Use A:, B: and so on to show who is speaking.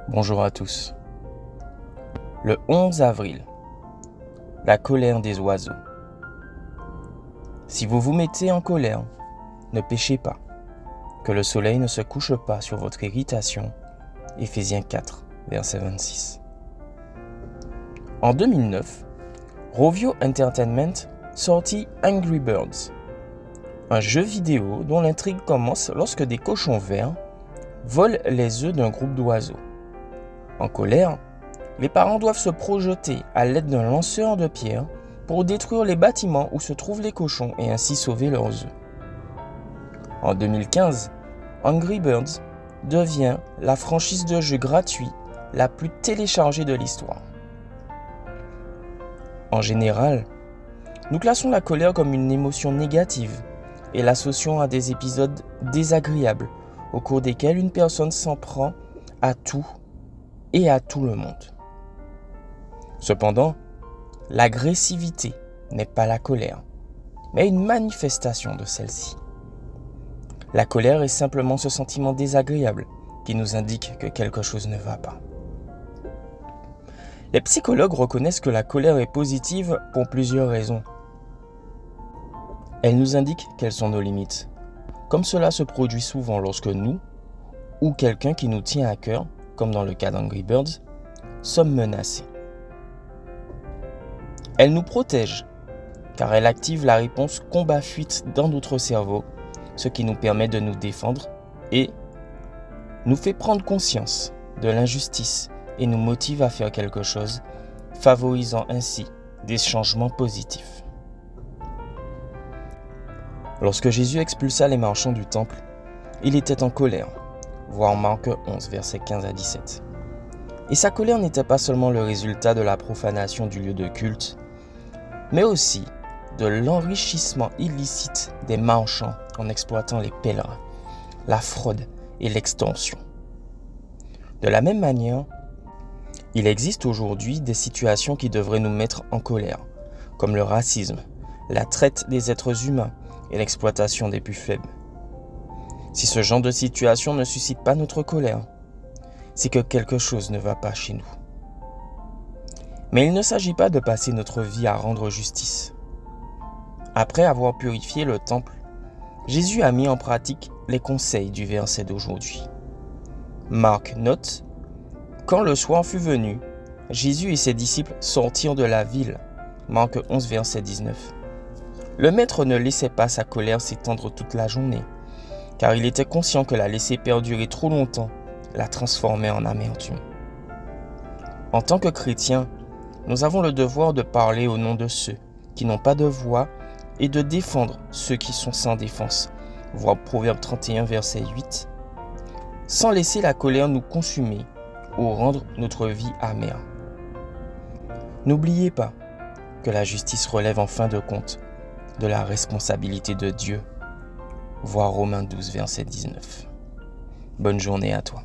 A: Bonjour à tous. Le 11 avril, la colère des oiseaux. Si vous vous mettez en colère, ne péchez pas, que le soleil ne se couche pas sur votre irritation. Éphésiens 4, verset 26. En 2009, Rovio Entertainment sortit Angry Birds, un jeu vidéo dont l'intrigue commence lorsque des cochons verts volent les œufs d'un groupe d'oiseaux. En colère, les parents doivent se projeter à l'aide d'un lanceur de pierres pour détruire les bâtiments où se trouvent les cochons et ainsi sauver leurs œufs. En 2015, Angry Birds devient la franchise de jeux gratuit la plus téléchargée de l'histoire. En général, nous classons la colère comme une émotion négative et l'associons à des épisodes désagréables au cours desquels une personne s'en prend à tout et à tout le monde. Cependant, l'agressivité n'est pas la colère, mais une manifestation de celle-ci. La colère est simplement ce sentiment désagréable qui nous indique que quelque chose ne va pas. Les psychologues reconnaissent que la colère est positive pour plusieurs raisons. Elle nous indique quelles sont nos limites, comme cela se produit souvent lorsque nous, ou quelqu'un qui nous tient à cœur, comme dans le cas d'Angry Birds, sommes menacés. Elle nous protège, car elle active la réponse combat-fuite dans notre cerveau, ce qui nous permet de nous défendre et nous fait prendre conscience de l'injustice et nous motive à faire quelque chose, favorisant ainsi des changements positifs. Lorsque Jésus expulsa les marchands du temple, il était en colère, voir Marc 11, versets 15 à 17. Et sa colère n'était pas seulement le résultat de la profanation du lieu de culte, mais aussi de l'enrichissement illicite des marchands en exploitant les pèlerins, la fraude et l'extorsion. De la même manière, il existe aujourd'hui des situations qui devraient nous mettre en colère, comme le racisme, la traite des êtres humains et l'exploitation des plus faibles. Si ce genre de situation ne suscite pas notre colère, c'est que quelque chose ne va pas chez nous. Mais il ne s'agit pas de passer notre vie à rendre justice. Après avoir purifié le temple, Jésus a mis en pratique les conseils du verset d'aujourd'hui. Marc note: quand le soir fut venu, Jésus et ses disciples sortirent de la ville. Marc 11, verset 19. Le maître ne laissait pas sa colère s'étendre toute la journée, car il était conscient que la laisser perdurer trop longtemps la transformait en amertume. En tant que chrétiens, nous avons le devoir de parler au nom de ceux qui n'ont pas de voix et de défendre ceux qui sont sans défense. Voir Proverbe 31, verset 8. Sans laisser la colère nous consumer ou rendre notre vie amère. N'oubliez pas que la justice relève en fin de compte de la responsabilité de Dieu. Voir Romains 12, verset 19. Bonne journée à toi.